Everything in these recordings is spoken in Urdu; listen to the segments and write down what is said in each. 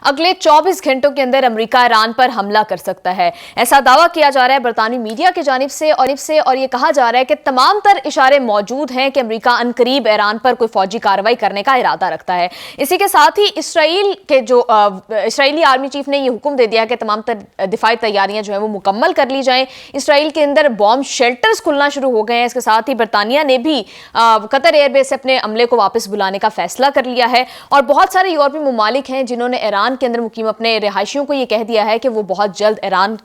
اگلے 24 گھنٹوں کے اندر امریکہ ایران پر حملہ کر سکتا ہے. ایسا دعویٰ کیا جا رہا ہے برطانوی میڈیا کی جانب سے اور یہ کہا جا رہا ہے کہ تمام تر اشارے موجود ہیں کہ امریکہ عنقریب ایران پر کوئی فوجی کارروائی کرنے کا ارادہ رکھتا ہے. اسی کے ساتھ ہی اسرائیلی آرمی چیف نے یہ حکم دے دیا کہ تمام تر دفاعی تیاریاں جو ہیں وہ مکمل کر لی جائیں. اسرائیل کے اندر بوم شیلٹرز کھلنا شروع ہو گئے ہیں. اس کے ساتھ ہی برطانیہ نے بھی قطر ایئر بیس سے اپنے عملے کو واپس بلانے کا فیصلہ کر لیا ہے. اور بہت سارے یورپی ممالک ہیں جنہوں نے ایران کے اندر مقیم اپنے رہائشیوں کو یہ کہہ دیا ہے کہ وہ بہت جلد ایران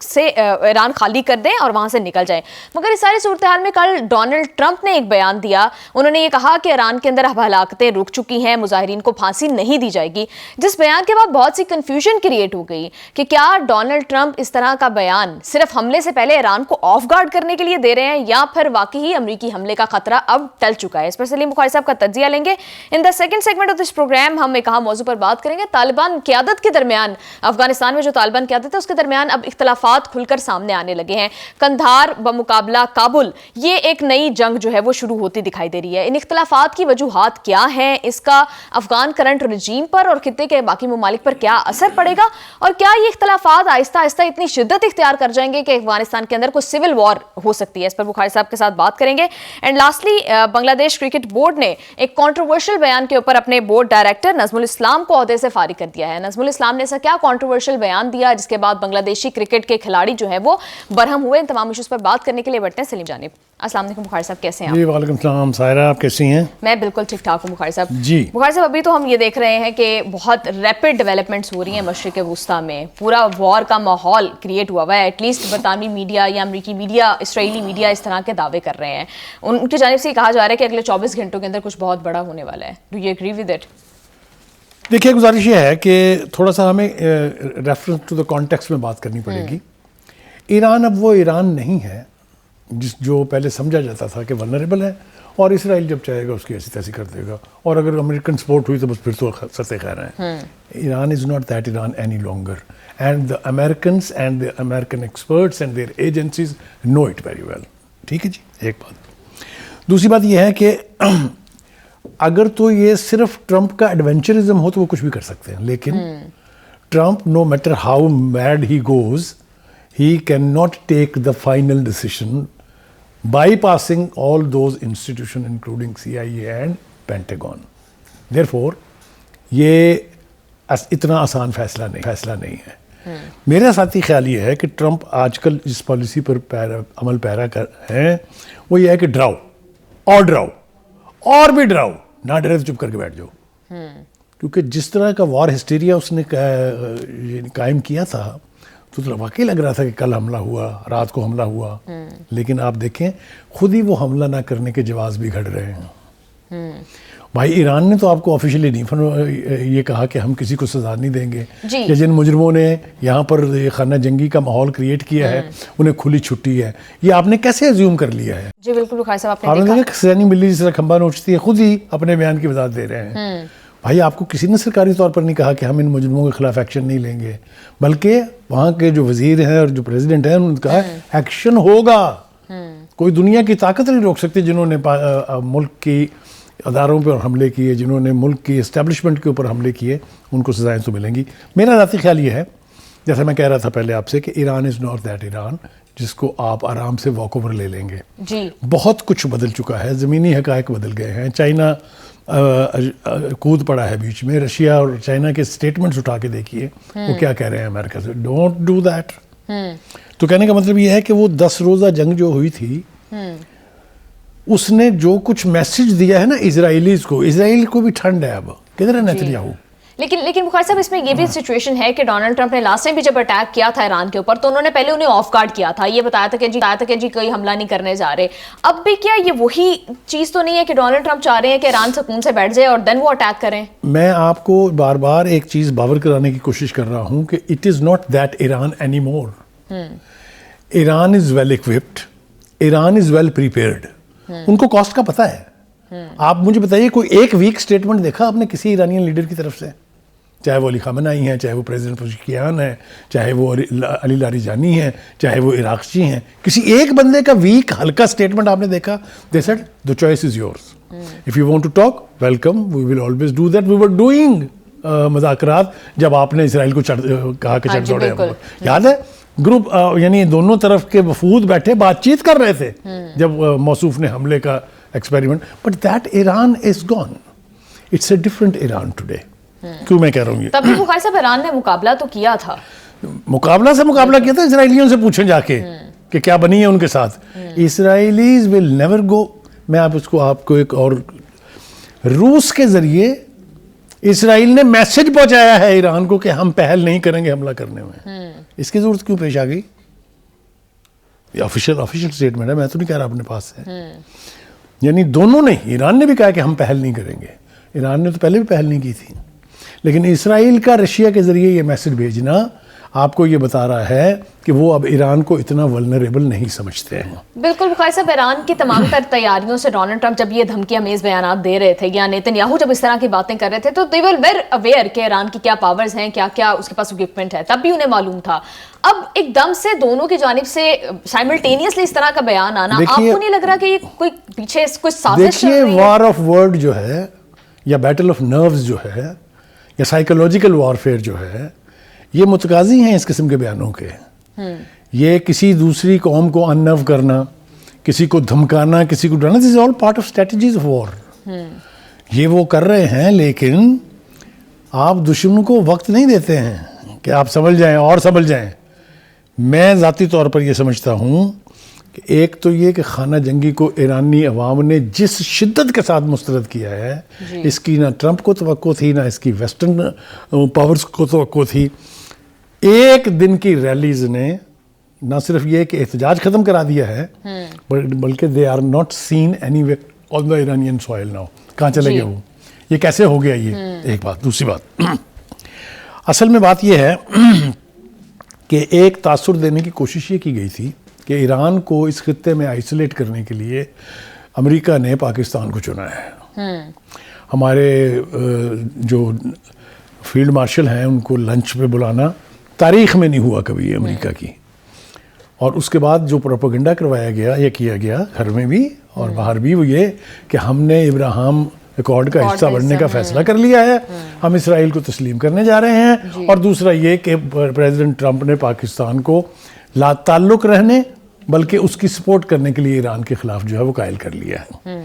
خالی کر دیں اور وہاں سے نکل جائیں. مگر اس ساری صورتحال میں کل ڈونلڈ ٹرمپ نے ایک بیان دیا. انہوں نے یہ کہا کہ ایران کے اندر اب ہلاکتیں رک چکی ہیں, مظاہرین کو پھانسی نہیں دی جائے گی, جس بیان کے بعد بہت سی کنفیوژن کریٹ ہو گئی کہ کیا ڈونلڈ ٹرمپ اس طرح کا بیان صرف حملے سے پہلے ایران کو آف گارڈ کرنے کے لیے دے رہے ہیں یا پھر واقعی امریکی حملے کا خطرہ اب ٹل چکا ہے. اس پر سلیم بخاری صاحب کا تجزیہ لیں گے. In the second segment of this programme ہم ایک اہم موضوع پر بات کریں گے. طالبان قیادت کے درمیان, افغانستان میں جو طالبان قیادت ہے اس کے درمیان اب اختلافات کھل کر سامنے آنے لگے ہیں. قندھار بمقابلہ کابل, یہ ایک نئی جنگ جو ہے وہ شروع ہوتی دکھائی دے رہی ہے. ان اختلافات کی وجوہات کیا ہیں, اس کا افغان کرنٹ رجیم پر اور خطے کے باقی ممالک پر کیا اثر پڑے گا, اور کیا یہ اختلافات آہستہ آہستہ اتنی شدت اختیار کر جائیں گے کہ افغانستان کے اندر کوئی سول وار ہو سکتی ہے. اس پر بخاری صاحب کے ساتھ بات کریں گے. اینڈ لاسٹلی بنگلہ دیش کرکٹ بورڈ نے ایک کنٹروورشل بیان کے اوپر اپنے بورڈ ڈائریکٹر نظم الاسلام کو عہدے سے فارغ کر دیا ہے. نظم الاسلام نے ایسا کیا کنٹروورشل بیان دیا جس کے بعد بنگلہ دیشی کرکٹ کے کھلاڑی جو ہیں وہ برہم ہوئے. ان تمام ایشوز پر بات کرنے کے لیے بڑھتے ہیں سلیم جانب. السلام علیکم بخاری صاحب, کیسے ہیں آپ؟ جی وعلیکم السلام سائرہ, آپ کیسی ہیں؟ میں بالکل ٹھیک ٹھاک ہوں بخاری صاحب. جی بخاری صاحب, ابھی تو ہم یہ دیکھ رہے ہیں کہ بہت ریپڈ ڈیولپمنٹس ہو رہی ہیں مشرق وسطیٰ میں. پورا وار کا ماحول کریٹ ہوا ہے. ایٹ لیسٹ برطانوی میڈیا یا امریکی میڈیا, اسرائیلی میڈیا اس طرح کے دعوے کر رہے ہیں. ان کی جانب سے یہ کہا جا رہا ہے کہ اگلے 24 گھنٹوں کے اندر کچھ بہت بڑا ہونے والا ہے. Do you agree with it? دیکھیے, گزارش یہ ہے کہ تھوڑا سا ہمیں ریفرنس ٹو دا کانٹیکسٹ میں بات کرنی پڑے گی. ایران اب وہ ایران نہیں ہے جو پہلے سمجھا جاتا تھا کہ ولنریبل ہے, اور اسرائیل جب چاہے گا اس کی ایسی تیسی کر دے گا, اور اگر امریکن سپورٹ ہوئی تو بس پھر تو سطح خیر ہیں. Iran is not that Iran any longer, and the Americans and the American experts and their agencies know it very well. ٹھیک ہے جی, ایک بات. دوسری بات یہ ہے کہ اگر تو یہ صرف ٹرمپ کا ایڈونچرزم ہو تو وہ کچھ بھی کر سکتے ہیں, لیکن Trump no matter how made he goes, he cannot take the final decision bypassing all those institutions including CIA and Pentagon. Therefore یہ اتنا آسان فیصلہ نہیں ہے. میرا ساتھی خیال یہ ہے کہ ٹرمپ آج کل جس پالیسی پر عمل پیرا کر ہیں وہ یہ ہے کہ ڈراؤ اور بھی ڈراؤ, نہ ڈرے تو چپ کر کے بیٹھ جاؤ. کیونکہ جس طرح کا وار ہسٹیریا اس نے قائم کیا تھا تو واقعی لگ رہا تھا کہ کل حملہ ہوا, رات کو حملہ ہوا, لیکن آپ دیکھیں خود ہی وہ حملہ نہ کرنے کے جواز بھی گھڑ رہے ہیں. بھائی ایران نے تو آپ کو آفیشلی نہیں یہ کہا کہ ہم کسی کو سزا نہیں دیں گے, یا جن مجرموں نے یہاں پر خانہ جنگی کا ماحول کریٹ کیا ہے انہیں کھلی چھٹی ہے, یہ آپ نے کیسے ایزیوم کر لیا ہے؟ جی بالکل بخاری صاحب, آپ نے دیکھا سینی ملی جس طرح کھمبا نوچتی ہے, خود ہی اپنے بیان کی وضاحت دے رہے ہیں. بھائی آپ کو کسی نے سرکاری طور پر نہیں کہا کہ ہم ان مجرموں کے خلاف ایکشن نہیں لیں گے, بلکہ وہاں کے جو وزیر ہیں اور جو پریزیڈنٹ ہیں انہوں نے کہا ایکشن ہوگا. کوئی دنیا کی طاقت نہیں روک سکتی جنہوں نے ملک کی اداروں پر حملے کیے, جنہوں نے ملک کی اسٹیبلشمنٹ کے اوپر حملے کیے, ان کو سزائیں تو ملیں گی. میرا ذاتی خیال یہ ہے, جیسا میں کہہ رہا تھا پہلے آپ سے, کہ Iran is not that Iran جس کو آپ آرام سے واک اوور لے لیں گے. جی بہت کچھ بدل چکا ہے, زمینی حقائق بدل گئے ہیں. چائنا کود پڑا ہے بیچ میں. رشیا اور چائنا کے سٹیٹمنٹس اٹھا کے دیکھیے وہ کیا کہہ رہے ہیں امریکہ سے, ڈونٹ ڈو دیٹ. تو کہنے کا مطلب یہ ہے کہ وہ 10 روزہ جنگ جو ہوئی تھی اس نے جو کچھ میسج دیا ہے نا اسرائیلیز کو, اسرائیل کو بھی ٹھنڈ ہے. اب کدھر ہے نیتنیاہو؟ لیکن بخاری صاحب اس میں یہ بھی سچویشن ہے کہ ڈونلڈ ٹرمپ نے لاسٹ ٹائم بھی جب اٹیک کیا تھا ایران کے اوپر تو انہوں نے پہلے انہیں آف گارڈ کیا تھا, یہ بتایا تھا کہ جی کوئی حملہ نہیں کرنے جا رہے. اب بھی کیا یہ وہی چیز تو نہیں ہے کہ ڈونلڈ ٹرمپ چاہ رہے ہیں کہ ایران سکون سے بیٹھ جائے اور دین وہ اٹیک کریں؟ میں آپ کو بار بار ایک چیز باور کرانے کی کوشش کر رہا ہوں کہ it is not that Iran any more. Iran is well equipped, Iran is well prepared. ان کو کاسٹ کا پتہ ہے. آپ مجھے بتائیے کوئی ایک ویک اسٹیٹمنٹ دیکھا آپ نے کسی ایرانین لیڈر کی طرف سے, چاہے وہ علی خامنائی ہیں, چاہے وہ پریزیڈنٹ پزشکیان ہیں, چاہے وہ علی لاریجانی ہیں, چاہے وہ عراقچی ہیں, کسی ایک بندے کا ویک ہلکا اسٹیٹمنٹ آپ نے دیکھا؟ They said the choice is yours. If you want to talk, welcome, we will always do that. We were doing مذاکرات جب آپ نے اسرائیل کو کہا کہ چڑھ دوڑے. یاد ہے گروپ یعنی دونوں طرف کے وفود بیٹھے بات چیت کر رہے تھے جب موصوف نے حملے کا experiment. But that Iran is gone. It's a different Iran today. کیوں میں کہہ رہا ہوں یہ؟ تب بھی بخاری صاحب ایران نے مقابلہ تو کیا تھا. مقابلہ کیا تھا. اسرائیلیوں سے پوچھیں جا کے کہ کیا بنی ہے ان کے ساتھ. اسرائیلیز ول نیور گو. میں آپ کو ایک اور روس کے ذریعے اسرائیل نے میسج پہنچایا ہے ایران کو کہ ہم پہل نہیں کریں گے حملہ کرنے میں. اس کی ضرورت کیوں پیش آ گئی؟ یہ آفیشیل اسٹیٹمنٹ ہے, میں تو نہیں کہہ رہا اپنے پاس ہے. یعنی دونوں نے, ایران نے بھی کہا کہ ہم پہل نہیں کریں گے. ایران نے تو پہلے بھی پہل نہیں کی تھی, لیکن اسرائیل کا رشیا کے ذریعے یہ میسج بھیجنا آپ کو یہ بتا رہا ہے کہ وہ اب ایران کو اتنا ولنریبل نہیں سمجھتے ہیں. بالکل بخاری صاحب, ایران کی تمام تر تیاریوں سے ڈونلڈ ٹرمپ جب یہ دھمکی امیز بیانات دے رہے تھے یا نیتن یاہو جب اس طرح کی باتیں کر رہے تھے تو they were very aware کہ ایران کی کیا پاورز ہیں, کیا کیا اس کے پاس اکوپمنٹ ہے, تب بھی انہیں معلوم تھا. اب ایک دم سے دونوں کی جانب سے سائملٹینیسلی اس طرح کا بیان آنا, آپ کو نہیں لگ رہا کہ یہ کوئی پیچھے کوئی سازش چل رہی ہے؟ دیکھیے وار آف ورڈ جو ہے یا بیٹل آف نروز جو ہے یا سائیکولوجیکل وارفیئر جو ہے, یہ متقاضی ہیں اس قسم کے بیانوں کے. یہ کسی دوسری قوم کو اننو کرنا, کسی کو دھمکانا, کسی کو ڈرانا, this is all part of strategies of war. یہ وہ کر رہے ہیں, لیکن آپ دشمن کو وقت نہیں دیتے ہیں کہ آپ سمجھ جائیں اور سمجھ جائیں. میں ذاتی طور پر یہ سمجھتا ہوں کہ ایک تو یہ کہ خانہ جنگی کو ایرانی عوام نے جس شدت کے ساتھ مسترد کیا ہے, اس کی نہ ٹرمپ کو توقع تھی نہ اس کی ویسٹرن پاورز کو توقع تھی. ایک دن کی ریلیز نے نہ صرف یہ کہ احتجاج ختم کرا دیا ہے, بلکہ they are not seen any way on the Iranian soil now. کہاں چلے گئے وہ؟ یہ کیسے ہو گیا یہ؟ ایک بات. دوسری بات, اصل میں بات یہ ہے کہ ایک تاثر دینے کی کوشش یہ کی گئی تھی کہ ایران کو اس خطے میں آئسولیٹ کرنے کے لیے امریکہ نے پاکستان کو چنا ہے. ہمارے جو فیلڈ مارشل ہیں ان کو لنچ پہ بلانا تاریخ میں نہیں ہوا کبھی امریکہ کی. اور اس کے بعد جو پروپیگنڈا کروایا گیا یا کیا گیا گھر میں بھی اور باہر بھی, وہ یہ کہ ہم نے ابراہم ایکارڈ کا حصہ بننے کا فیصلہ کر لیا ہے, ہم اسرائیل کو تسلیم کرنے جا رہے ہیں. اور دوسرا یہ کہ پریزیڈنٹ ٹرمپ نے پاکستان کو لا تعلق رہنے بلکہ اس کی سپورٹ کرنے کے لیے ایران کے خلاف جو ہے وہ قائل کر لیا ہے.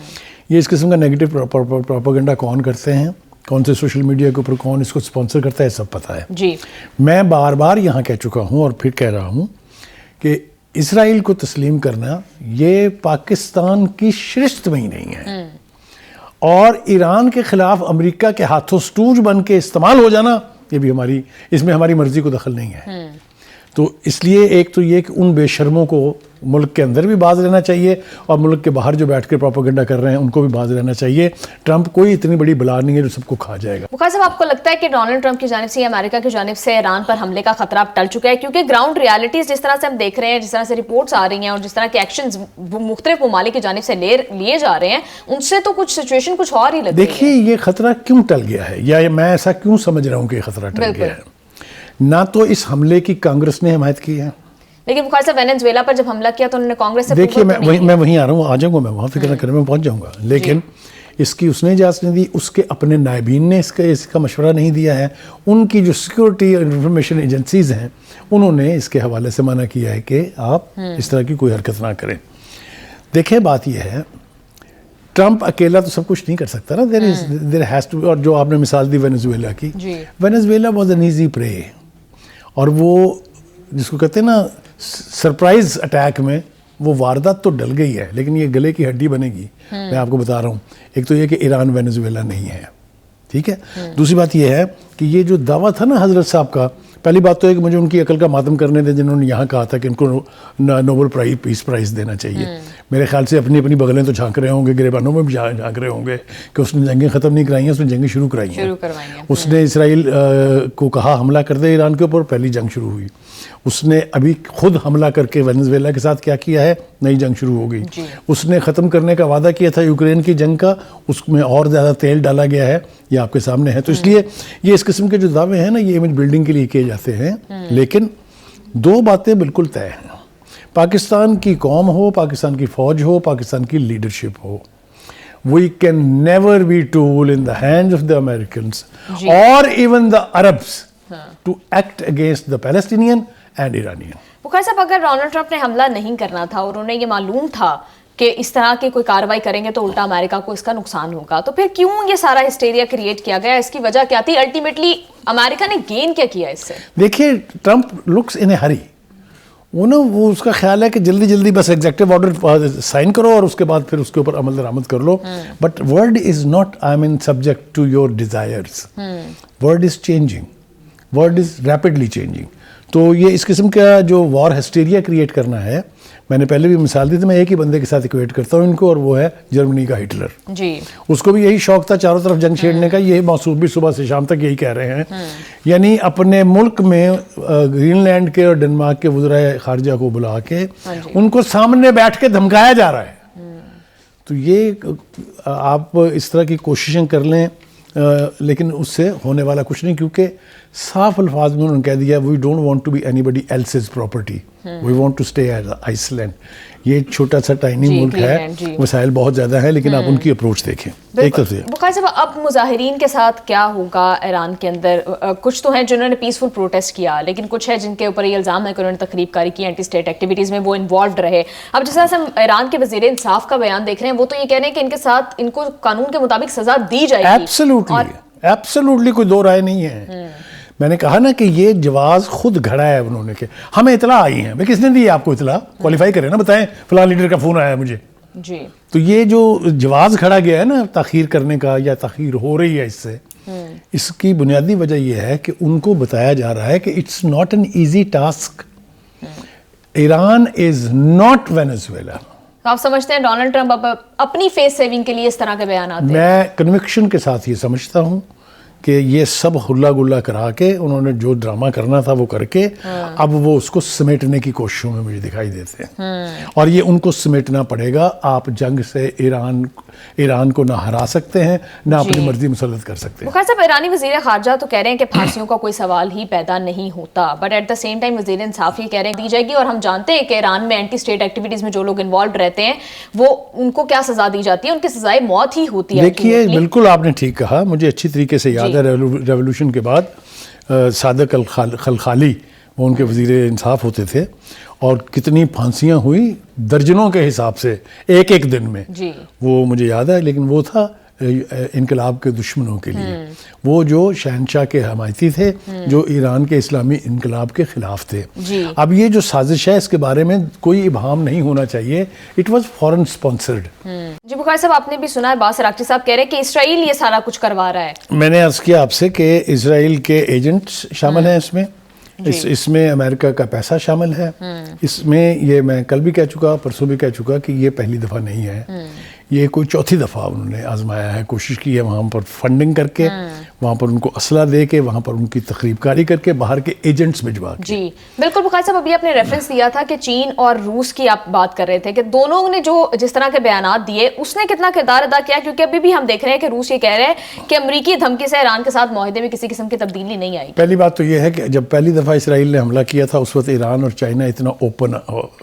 یہ اس قسم کا نیگیٹو پروپیگنڈا کون کرتے ہیں, کون سے سوشل میڈیا کے اوپر کون اس کو سپانسر کرتا ہے, سب پتہ ہے. میں بار بار یہاں کہہ چکا ہوں اور پھر کہہ رہا ہوں کہ اسرائیل کو تسلیم کرنا یہ پاکستان کی شرست میں ہی نہیں ہے, اور ایران کے خلاف امریکہ کے ہاتھوں سٹوج بن کے استعمال ہو جانا یہ بھی اس میں ہماری مرضی کو دخل نہیں ہے. تو اس لیے ایک تو یہ کہ ان بے شرموں کو ملک کے اندر بھی باز رہنا چاہیے اور ملک کے باہر جو بیٹھ کے پروپیگنڈا کر رہے ہیں ان کو بھی باز رہنا چاہیے. ٹرمپ کوئی اتنی بڑی بلا نہیں ہے جو سب کو کھا جائے گا. بخاری صاحب, آپ کو لگتا ہے کہ ڈونلڈ ٹرمپ کی جانب سے یا امریکہ کی جانب سے ایران پر حملے کا خطرہ اب ٹل چکا ہے؟ کیونکہ گراؤنڈ ریالٹیز جس طرح سے ہم دیکھ رہے ہیں, جس طرح سے رپورٹس آ رہی ہیں اور جس طرح کے ایکشنز مختلف ممالک کی جانب سے لیے جا رہے ہیں, ان سے تو کچھ سچویشن کچھ اور ہی لگ رہی ہے. دیکھیے یہ خطرہ کیوں ٹل گیا ہے, یا میں ایسا کیوں سمجھ رہا ہوں کہ یہ خطرہ ٹل گیا ہے. نہ تو اس حملے کی کانگریس نے حمایت کی ہے, لیکن بخاری صاحب وینزویلا پر جب حملہ کیا تو انہوں نے کانگریس سے دیکھیے میں وہیں آ رہا ہوں, آ جاؤں گا میں وہاں, فکر نہ کریں میں پہنچ جاؤں گا. لیکن اس کی اس نے اجازت نہیں دی, اس کے اپنے نائبین نے اس کا مشورہ نہیں دیا ہے, ان کی جو سیکورٹی انفارمیشن ایجنسیز ہیں انہوں نے اس کے حوالے سے منع کیا ہے کہ آپ اس طرح کی کوئی حرکت نہ کریں. دیکھیں بات یہ ہے, ٹرمپ اکیلا تو سب کچھ نہیں کر سکتا نا, دیر ہیز ٹو. اور جو آپ نے مثال دی وینزویلا کی, وینزویلا واز این ایزی پرے, اور وہ جس کو کہتے ہیں نا سرپرائز اٹیک میں وہ واردات تو ڈل گئی ہے, لیکن یہ گلے کی ہڈی بنے گی. میں آپ کو بتا رہا ہوں, ایک تو یہ کہ ایران وینزویلا نہیں ہے, ٹھیک ہے. دوسری بات یہ ہے کہ یہ جو دعویٰ تھا نا حضرت صاحب کا, پہلی بات تو ہے کہ مجھے ان کی عقل کا ماتم کرنے دیں جنہوں نے یہاں کہا تھا کہ ان کو نوبل پیس پرائز دینا چاہیے. میرے خیال سے اپنی بغلیں تو جھانک رہے ہوں گے, گریبانوں میں بھی جھانک رہے ہوں گے کہ اس نے جنگیں ختم نہیں کرائی ہیں, اس نے جنگیں شروع کرائی ہیں. اس نے اسرائیل کو کہا حملہ کر دے ایران کے اوپر, پہلی جنگ شروع ہوئی. اس نے ابھی خود حملہ کر کے وینزویلا کے ساتھ کیا کیا ہے, نئی جنگ شروع ہو گئی. اس نے ختم کرنے کا وعدہ کیا تھا یوکرین کی جنگ کا, اس میں اور زیادہ تیل ڈالا گیا ہے, یہ آپ کے سامنے ہے. تو اس لیے یہ اس قسم کے جو دعوے ہیں نا یہ امیج بلڈنگ کے لیے کیے جاتے ہیں. لیکن دو باتیں بالکل طے ہیں, پاکستان کی قوم ہو, پاکستان کی فوج ہو, پاکستان کی leadership who, we can never be tool in the hands of the Americans جی. or even the Arabs to act against the Palestinian and Iranian. بخاری صاحب اگر ڈونلڈ ٹرمپ نے حملہ نہیں کرنا تھا اور انہیں یہ معلوم تھا کہ اس طرح کی کوئی کارروائی کریں گے تو الٹا امریکہ کو اس کا نقصان ہوگا, تو پھر کیوں یہ سارا ہسٹیریا کریٹ کیا گیا؟ اس کی وجہ کیا تھی؟ الٹیمیٹلی امریکہ نے گین کیا کیا اس سے؟ دیکھیے ٹرمپ لکس ان اے ہری, وہ اس کا خیال ہے کہ جلدی جلدی بس ایگزیکٹو آرڈر سائن کرو اور اس کے بعد پھر اس کے اوپر عمل درآمد کر لو. But world is not subject to your desires. World is changing, world is rapidly changing. تو یہ اس قسم کا جو وار ہسٹیریا کریٹ کرنا ہے, میں نے پہلے بھی مثال دی تھی, میں ایک ہی بندے کے ساتھ ایکویٹ کرتا ہوں ان کو, اور وہ ہے جرمنی کا ہٹلر. جی, اس کو بھی یہی شوق تھا چاروں طرف جنگ چھیڑنے کا. یہ موصوف بھی صبح سے شام تک یہی کہہ رہے ہیں. یعنی اپنے ملک میں گرین لینڈ کے اور ڈنمارک کے وزرائے خارجہ کو بلا کے ان کو سامنے بیٹھ کے دھمکایا جا رہا ہے. تو یہ آپ اس طرح کی کوششیں کر لیں لیکن اس سے ہونے والا کچھ نہیں, کیونکہ صاف الفاظ میں انہوں نے کہہ دیا we don't want to be anybody else's property, we want to stay as Iceland. یہ چھوٹا سا ٹائنی ملک ہے, وسائل بہت زیادہ ہیں, لیکن آپ ان کی اپروچ دیکھیں. ایک طرف سے بخاری صاحب اب مظاہرین کے ساتھ کیا ہوگا ایران کے اندر؟ کچھ تو ہیں جنہوں نے پیسفل پروٹیسٹ کیا, لیکن کچھ ہے جن کے اوپر یہ الزام ہے کہ انہوں نے تخریب کاری کی, اینٹی اسٹیٹ ایکٹیویٹیز میں وہ انوالوڈ رہے. اب جس طرح سے ہم ایران کے وزیر انصاف کا بیان دیکھ رہے ہیں, وہ تو یہ کہہ رہے ہیں کہ ان کے ساتھ ان کو قانون کے مطابق سزا دی جائے گی. ایبسلیوٹلی کوئی دو رائے نہیں ہے. میں نے کہا نا کہ یہ جواز خود گھڑا ہے انہوں نے, کہ ہمیں اطلاع آئی ہیں. کس نے دی آپ کو اطلاع؟ کوالیفائی کریں نا, بتائیں فلاں لیڈر کا فون آیا ہے مجھے. جی, تو یہ جو جواز کھڑا گیا ہے نا تاخیر کرنے کا, یا تاخیر ہو رہی ہے اس سے, اس کی بنیادی وجہ یہ ہے کہ ان کو بتایا جا رہا ہے کہ it's not an easy task. Iran is not Venezuela. آپ سمجھتے ہیں ڈونلڈ ٹرمپ اب اپنی فیس سیونگ کے لیے اس طرح کے بیانات ہیں؟ میں کنوکشن کے ساتھ یہ سمجھتا ہوں کہ یہ سب ہلا گلا کرا کے انہوں نے جو ڈرامہ کرنا تھا وہ کر کے اب وہ اس کو سمیٹنے کی کوششوں میں مجھے دکھائی دیتے ہیں. اور یہ ان کو سمیٹنا پڑے گا. آپ جنگ سے ایران کو نہ ہرا سکتے ہیں, نہ اپنی مرضی مسلط کر سکتے ہیں. بخاری صاحب ایرانی وزیر خارجہ تو کہہ رہے ہیں کہ پھانسیوں کا کوئی سوال ہی پیدا نہیں ہوتا, but at the same time وزیر انصاف یہ کہہ رہے ہیں دی جائے گی. اور ہم جانتے ہیں کہ ایران میں اینٹی اسٹیٹ ایکٹیویٹیز میں جو لوگ انوالوڈ رہتے ہیں وہ ان کو کیا سزا دی جاتی ہے؟ ان کی سزائے موت ہی ہوتی ہے. دیکھیے بالکل آپ نے ٹھیک کہا, مجھے اچھی طریقے سے یاد ہے ریولوشن کے بعد صادق الخلخالی وہ ان کے وزیر انصاف ہوتے تھے, اور کتنی پھانسیاں ہوئی درجنوں کے حساب سے ایک ایک دن میں. وہ مجھے یاد ہے, لیکن وہ تھا انقلاب کے دشمنوں کے لیے, وہ جو شہنشاہ کے حمایتی تھے, جو ایران کے اسلامی انقلاب کے خلاف تھے. اب یہ جو سازش ہے اس کے بارے میں کوئی ابہام نہیں ہونا چاہیے, اٹ واز فورن اسپانسرڈ. جی بخاری صاحب آپ نے بھی سنا ہے باس راکچی صاحب کہہ رہے ہیں کہ اسرائیل یہ سارا کچھ کروا رہا ہے. میں نے عرض کیا آپ سے کہ اسرائیل کے ایجنٹس شامل ہیں اس میں, اس میں امریکہ کا پیسہ شامل ہے. اس میں یہ میں کل بھی کہہ چکا, پرسوں بھی کہہ چکا کہ یہ پہلی دفعہ نہیں ہے, یہ کوئی چوتھی دفعہ انہوں نے آزمایا ہے, کوشش کی ہے وہاں پر فنڈنگ کر کے, وہاں پر ان کو اسلحہ دے کے, وہاں پر ان کی تخریب کاری کر کے, باہر کے ایجنٹس بھجوا کے. جی بالکل بخاری صاحب ابھی آپ نے ریفرنس دیا تھا کہ چین اور روس کی آپ بات کر رہے تھے کہ دونوں نے جو جس طرح کے بیانات دیے اس نے کتنا کردار ادا کیا, کیونکہ ابھی بھی ہم دیکھ رہے ہیں کہ روس یہ کہہ رہے ہیں کہ امریکی دھمکی سے ایران کے ساتھ معاہدے میں کسی قسم کی تبدیلی نہیں آئی. پہلی بات تو یہ ہے کہ جب پہلی دفعہ اسرائیل نے حملہ کیا تھا اس وقت ایران اور چائنا اتنا اوپن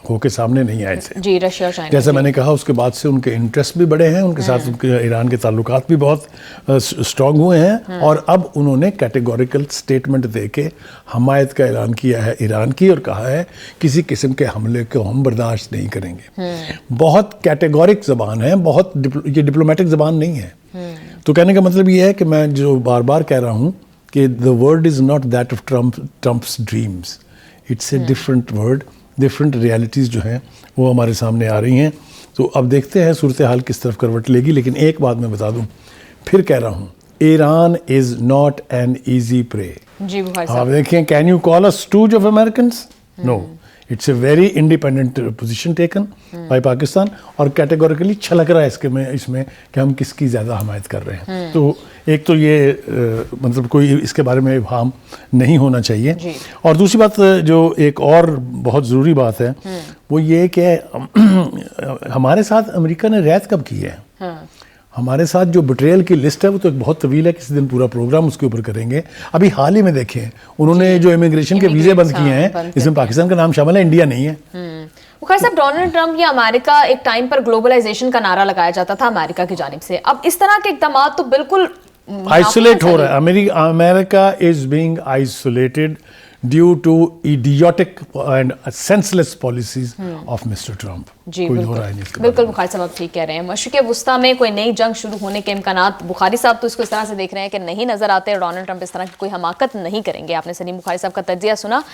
ہو کے سامنے نہیں آئے تھے. جی, رشیا اور چائنا, جیسا میں نے کہا اس کے بعد سے ان کے انٹرسٹ بھی بڑے ہیں, ان کے ساتھ ایران کے تعلقات بھی بہت اسٹرانگ ہوئے ہیں, اور اب انہوں نے کیٹیگوریکل سٹیٹمنٹ دے کے حمایت کا اعلان کیا ہے ایران کی, اور کہا ہے کسی قسم کے حملے کو ہم برداشت نہیں کریں گے. بہت کیٹیگورک زبان ہے, بہت یہ ڈپلومیٹک زبان نہیں ہے. تو کہنے کا مطلب یہ ہے کہ میں جو بار بار کہہ رہا ہوں کہ the word is not that of Trump's dreams, it's a different word, different realities جو ہیں وہ ہمارے سامنے آ رہی ہیں. تو اب دیکھتے ہیں صورتحال کس طرف کروٹ لے گی. لیکن ایک بات میں بتا دوں, پھر کہہ رہا ہوں, Iran is not an easy پرے. جی بخاری صاحب آپ دیکھیں, can you call us stooge of Americans? No. It's a very independent position taken by Pakistan, اور کیٹیگوریکلی چھلک رہا ہے اس میں کہ ہم کس کی زیادہ حمایت کر رہے ہیں. تو ایک تو یہ مطلب کوئی اس کے بارے میں ابہام نہیں ہونا چاہیے. اور دوسری بات جو ایک اور بہت ضروری بات ہے وہ یہ کہ ہمارے ساتھ امریکہ نے رعایت کب کی ہے. ہمارے ساتھ جو بٹریل کی لسٹ ہے وہ تو ایک بہت طویل ہے, کسی دن پورا پروگرام اس کے اوپر کریں گے. ابھی حال ہی میں دیکھیں انہوں نے جو امیگریشن کے ویزے بند کیے ہیں اس میں پاکستان کا نام شامل ہے, انڈیا نہیں ہے. بخاری صاحب ڈونلڈ ٹرمپ یا امریکہ ایک ٹائم پر گلوبلائزیشن کا نعرہ لگایا جاتا تھا امریکہ کی جانب سے, اب اس طرح کے اقدامات تو بالکل آئسولیٹ ہو رہا ہے. America is being isolated due to idiotic and senseless policies of mister Trump. جی بالکل بخاری صاحب آپ ٹھیک کہہ رہے ہیں. مشرق وسطیٰ میں کوئی نئی جنگ شروع ہونے کے امکانات بخاری صاحب تو اس کو اس طرح سے دیکھ رہے ہیں کہ نہیں نظر آتے, ڈونلڈ ٹرمپ اس طرح کی کوئی حماقت نہیں کریں گے. آپ نے سلیم بخاری صاحب کا تجزیہ سنا.